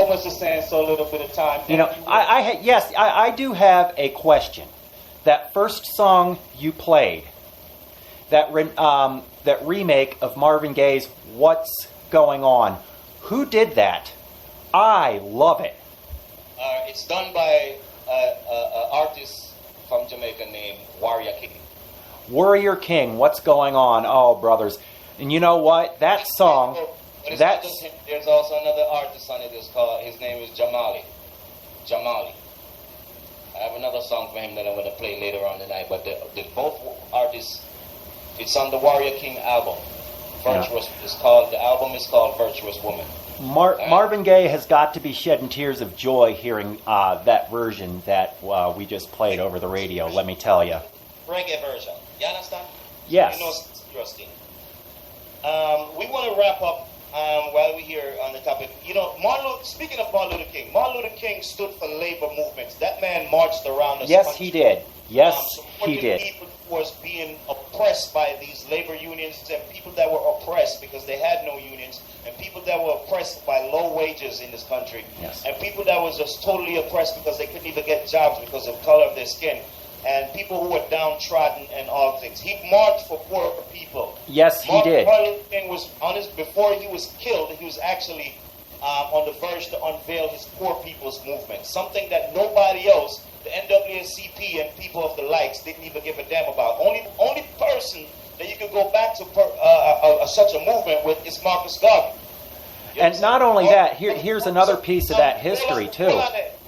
so much to say in so little bit of time. You know, I do have a question. That first song you played, that remake of Marvin Gaye's "What's Going On," who did that? I love it. It's done by an artist from Jamaica named Warrior King. Warrior King, What's Going On? Oh, brothers. And you know what? That song... There's also another artist on it. His name is Jamali. I have another song for him that I'm going to play later on tonight. But both artists, it's on the Warrior King album. Virtuous. Yeah. The album is called Virtuous Woman. Marvin Gaye has got to be shedding tears of joy hearing that version that we just played over the radio, let me tell you. Reggae version. You understand? Yes. You know it's interesting. We want to wrap up while we're here on the topic. You know, speaking of Martin Luther King stood for labor movements. That man marched around the Yes, country. He did. Yes, he did. People who was being oppressed by these labor unions and people that were oppressed because they had no unions, and people that were oppressed by low wages in this country, yes. And people that was just totally oppressed because they couldn't even get jobs because of the color of their skin, and people who were downtrodden and all things. He marched for poor people. Yes, he did. Martin Luther King was before he was killed, he was actually on the verge to unveil his poor people's movement, something that nobody else, the NAACP and people of the likes, didn't even give a damn about. Only person that you could go back to such a movement with is Marcus Garvey. And not only that, here's another piece of that history too.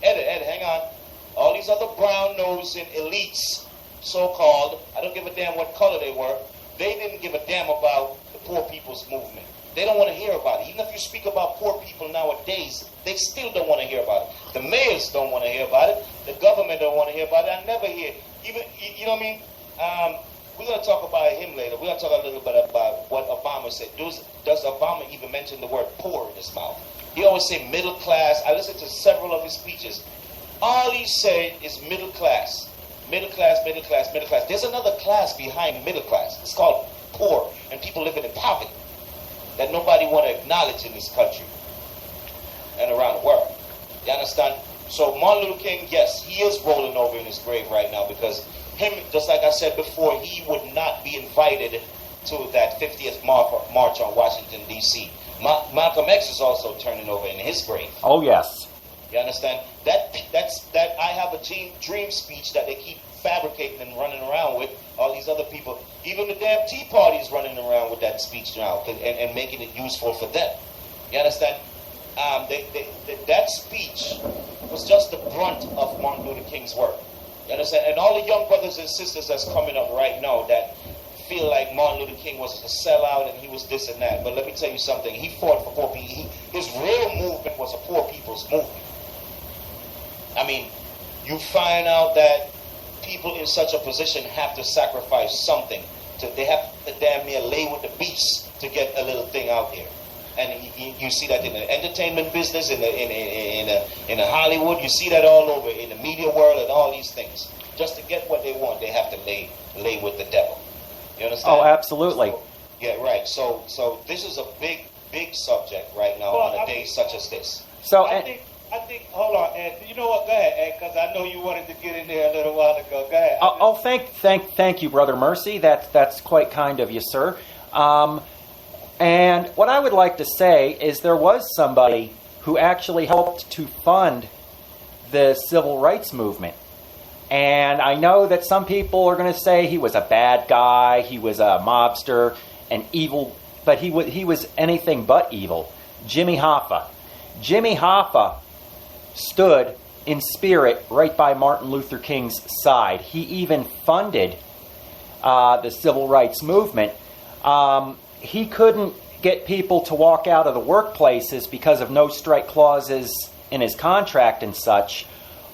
Ed, hang on. All these other brown-nosing elites, so-called, I don't give a damn what color they were, they didn't give a damn about the poor people's movement. They don't want to hear about it. Even if you speak about poor people nowadays, they still don't want to hear about it. The mayors don't want to hear about it. The government don't want to hear about it. I never hear. Even, you know what I mean? We're going to talk about him later. We're going to talk a little bit about what Obama said. Does Obama even mention the word poor in his mouth? He always say middle class. I listened to several of his speeches. All he said is middle class. Middle class, middle class, middle class. There's another class behind middle class. It's called poor, and people living in poverty that nobody want to acknowledge in this country and around the world. You understand? So Martin Luther King, yes, he is rolling over in his grave right now because him, just like I said before, he would not be invited to that 50th march on Washington, D.C. Malcolm X is also turning over in his grave. Oh, yes. You understand? That's I have a dream speech that they keep fabricating and running around with, all these other people. Even the damn Tea Party is running around with that speech now and making it useful for them. You understand? That speech was just the brunt of Martin Luther King's work. You understand? And all the young brothers and sisters that's coming up right now that feel like Martin Luther King was a sellout and he was this and that. But let me tell you something. He fought for poor people. His real movement was a poor people's movement. I mean, you find out that people in such a position have to sacrifice something. They have to damn near lay with the beasts to get a little thing out there. And you see that in the entertainment business, in the Hollywood. You see that all over in the media world and all these things. Just to get what they want, they have to lay with the devil. You understand? Oh, absolutely. So, yeah, right. So this is a big subject right now on a day such as this. So I think, hold on, Ed. You know what? Go ahead, Ed, because I know you wanted to get in there a little while ago. Go ahead. Thank you, Brother Mercy. That's quite kind of you, sir. And what I would like to say is there was somebody who actually helped to fund the civil rights movement. And I know that some people are going to say he was a bad guy, he was a mobster, and evil, but he was anything but evil. Jimmy Hoffa. Jimmy Hoffa stood in spirit right by Martin Luther King's side. He even funded the civil rights movement. He couldn't get people to walk out of the workplaces because of no strike clauses in his contract and such.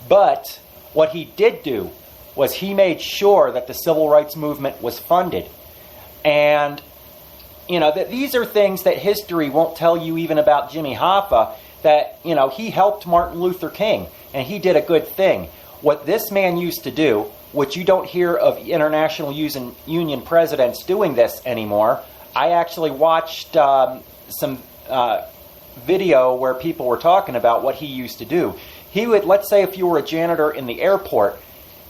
But what he did do was he made sure that the civil rights movement was funded. And, you know, that these are things that history won't tell you even about Jimmy Hoffa, that, you know, he helped Martin Luther King, and he did a good thing. What this man used to do, which you don't hear of international union presidents doing this anymore. I actually watched some video where people were talking about what he used to do. He would, let's say if you were a janitor in the airport,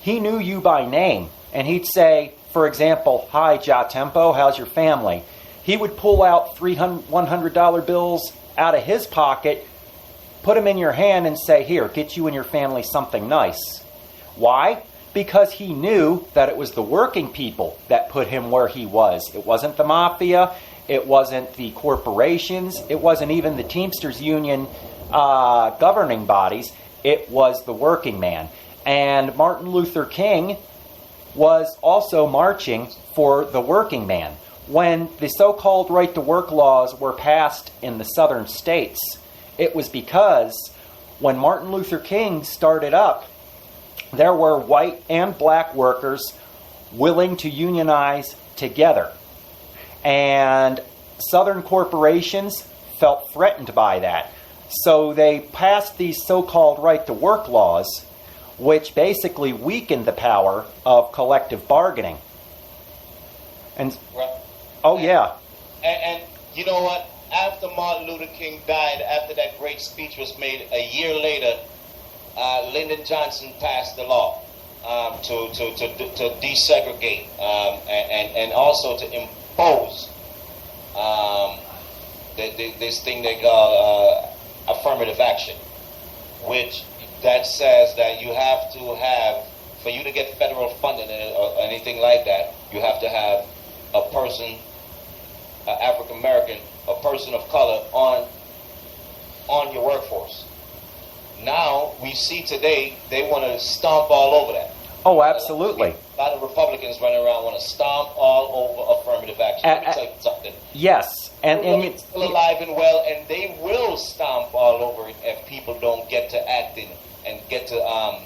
he knew you by name, and he'd say, for example, "Hi, Ja Tempo, how's your family?" He would pull out $100 bills out of his pocket, put them in your hand, and say, "Here, get you and your family something nice." Why? Because he knew that it was the working people that put him where he was. It wasn't the mafia. It wasn't the corporations. It wasn't even the Teamsters Union governing bodies. It was the working man. And Martin Luther King was also marching for the working man. When the so-called right-to-work laws were passed in the southern states, it was because when Martin Luther King started up, there were white and black workers willing to unionize together. And southern corporations felt threatened by that. So they passed these so-called right-to-work laws, which basically weakened the power of collective bargaining. And Right. oh yeah, And you know what? After Martin Luther King died, after that great speech was made, a year later, Lyndon Johnson passed the law to desegregate and also to impose this thing they call affirmative action, which that says that you have to have, for you to get federal funding or anything like that, you have to have a person, African American, a person of color on your workforce. Now we see today they want to stomp all over that. oh absolutely. A lot of Republicans running around want to stomp all over affirmative action. Let me tell you something. Yes, and Republicans still alive and well, and they will stomp all over it if people don't get to acting and get to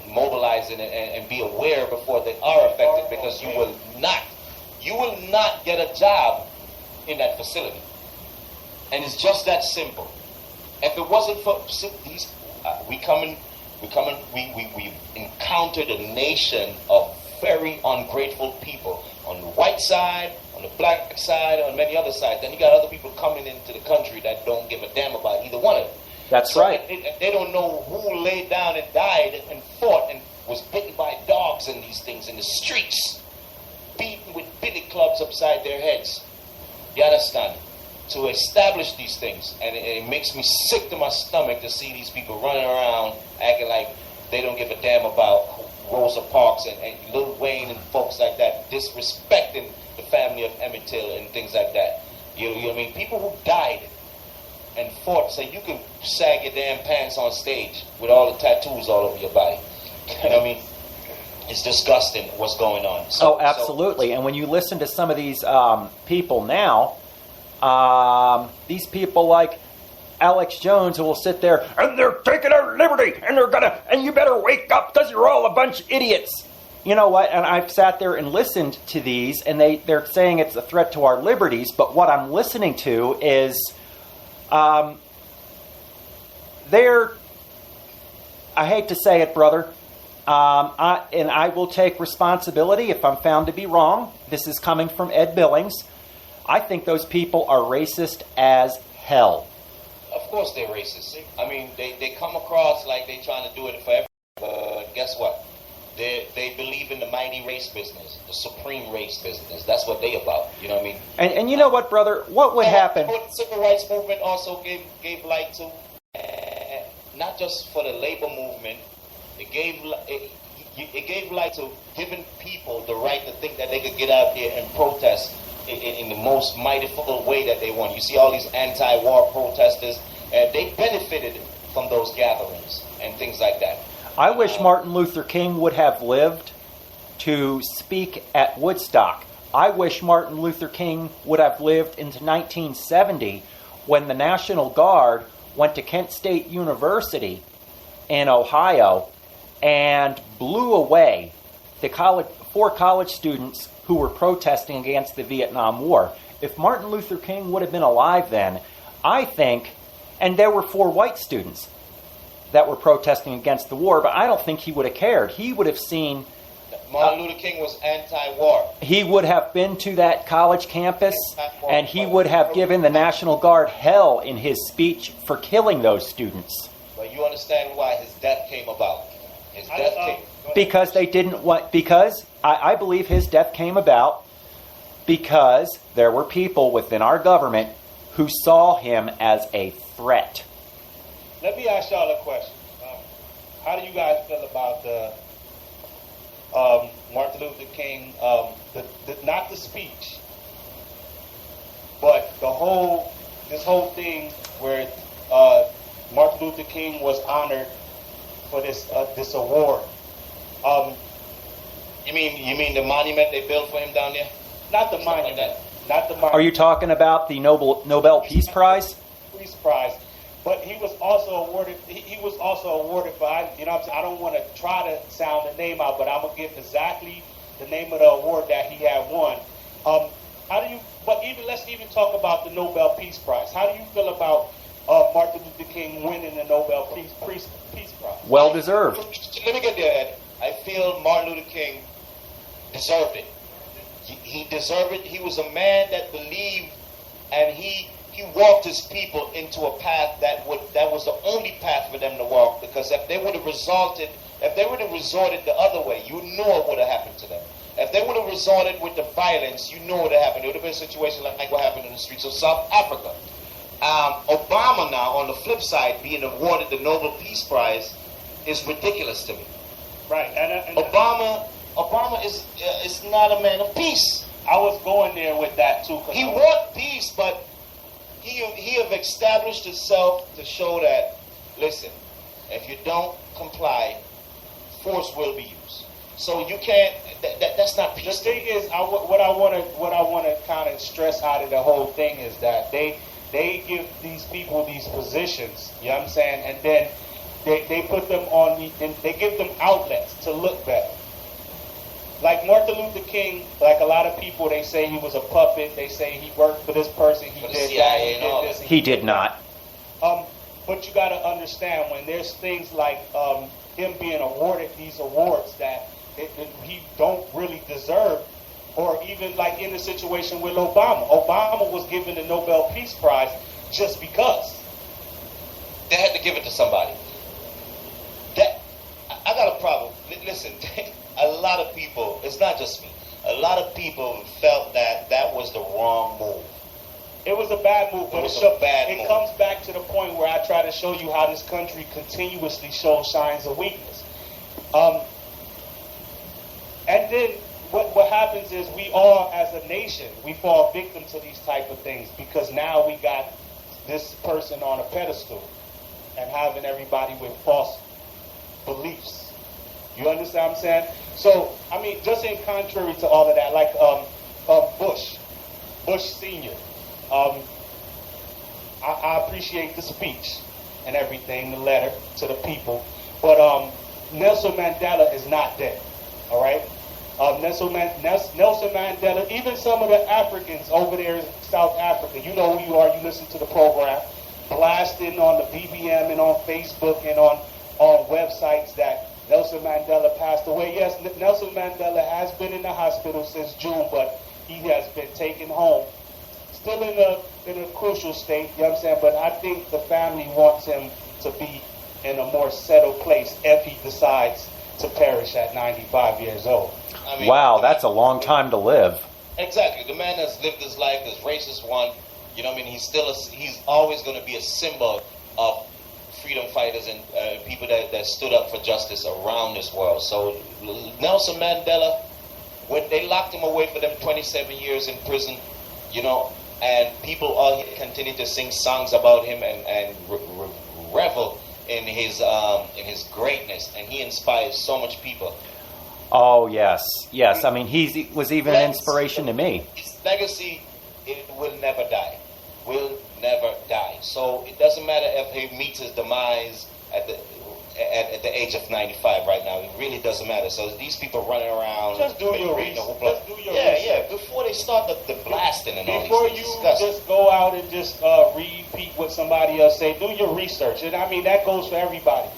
mobilizing and be aware before they are affected, because you will not get a job in that facility. And it's just that simple. If it wasn't for these, we've encountered a nation of very ungrateful people on the white side, on the black side, on many other sides. Then you got other people coming into the country that don't give a damn about either one of them. that's So right. they don't know who laid down and died and fought and was bitten by dogs and these things in the streets, beaten with billy clubs upside their heads. You understand? To establish these things. And it makes me sick to my stomach to see these people running around acting like they don't give a damn about Rosa Parks and Lil Wayne and folks like that, disrespecting the family of Emmett Till and things like that. You know what I mean? People who died and fought, say you can sag your damn pants on stage with all the tattoos all over your body. You know what I mean? It's disgusting what's going on. Oh, absolutely. And when you listen to some of these people now, these people like Alex Jones, who will sit there and they're taking our liberty and you better wake up because you're all a bunch of idiots. You know what? And I've sat there and listened to these, and they're saying it's a threat to our liberties. But what I'm listening to is they're, I hate to say it, brother, I will take responsibility if I'm found to be wrong. This is coming from Ed Billings. I think those people are racist as hell. Of course they're racist. I mean, they come across like they're trying to do it for everybody. But guess what? They believe in the mighty race business, the supreme race business. That's what they about. You know what I mean? And you know what, brother? What would happen? What the civil rights movement also gave light to, not just for the labor movement, it gave light to giving people the right to think that they could get out there and protest in the most mightyful way that they want. You see all these anti-war protesters, and they benefited from those gatherings and things like that. I wish Martin Luther King would have lived to speak at Woodstock. I wish Martin Luther King would have lived into 1970 when the National Guard went to Kent State University in Ohio and blew away the 4 college students who were protesting against the Vietnam War. If Martin Luther King would have been alive then, I think, and there were 4 white students that were protesting against the war, but I don't think he would have cared. He would have seen Martin Luther King was anti-war. He would have been to that college campus, and he would have given the National Guard hell in his speech for killing those students. But you understand why his death came about. His death came. Because they didn't want, because I believe his death came about because there were people within our government who saw him as a threat. Let me ask y'all a question. How do you guys feel about the Martin Luther King, not the speech, but this whole thing where Martin Luther King was honored for this award? You mean the monument they built for him down there? Not the monument. Like not the monument. Are you talking about the Nobel Peace Prize? Peace Prize. But he was also awarded. He was also awarded by. You know what I'm saying? I don't want to try to sound the name out, but I'm gonna give exactly the name of the award that he had won. How do you? But let's even talk about the Nobel Peace Prize. How do you feel about Martin Luther King winning the Nobel Peace Prize? Well deserved. Let me get there, Ed. I feel Martin Luther King deserved it. He deserved it. He was a man that believed, and he walked his people into a path that was the only path for them to walk. Because if they would have resorted the other way, you know what would have happened to them. If they would have resorted with the violence, you know what would have happened. It would have been a situation like what happened in the streets of South Africa. Obama now, on the flip side, being awarded the Nobel Peace Prize is ridiculous to me. Right. And Obama is not a man of peace. I was going there with that too. He want peace, but he have established himself to show that, listen, if you don't comply, force will be used. So you can't. That's not peace. The thing is, what I want to kind of stress out of the whole thing is that they give these people these positions. You know what I'm saying? And then they put them and they give them outlets to look better. Like Martin Luther King, like a lot of people, they say he was a puppet. They say he worked for this person. He did that. He did this. He did not. But you got to understand when there's things like him being awarded these awards that he don't really deserve, or even like in the situation with Obama. Obama was given the Nobel Peace Prize just because. They had to give it to somebody. I got a problem. Listen. A lot of people, it's not just me, a lot of people felt that was the wrong move. It was a bad move, but it comes back to the point where I try to show you how this country continuously shows signs of weakness. And then what happens is we all, as a nation, we fall victim to these type of things because now we got this person on a pedestal and having everybody with false beliefs. You understand what I'm saying? So, I mean, just in contrary to all of that, like Bush Sr., I appreciate the speech and everything, the letter to the people, but Nelson Mandela is not dead, all right? Nelson Mandela, even some of the Africans over there in South Africa, you know who you are, you listen to the program, blasting on the BBM and on Facebook and on websites that Nelson Mandela passed away. Yes, Nelson Mandela has been in the hospital since June, but he has been taken home. Still in a crucial state, you know what I'm saying? But I think the family wants him to be in a more settled place if he decides to perish at 95 years old. I mean, wow, that's a long time to live. Exactly. The man has lived his life, this racist one. You know what I mean? He's always going to be a symbol of freedom fighters and people that stood up for justice around this world. So Nelson Mandela, when they locked him away for them 27 years in prison, you know, and people all continue to sing songs about him and revel in his greatness, and he inspires so much people. Oh yes. I mean, he was even an inspiration to me. His legacy, it will never die. Will never die. So it doesn't matter if he meets his demise at the age of 95 right now. It really doesn't matter. So these people running around. Just do your research. Yeah. Before they start the blasting and all these Before things. you just go out and just repeat what somebody else say, do your research. And I mean, that goes for everybody.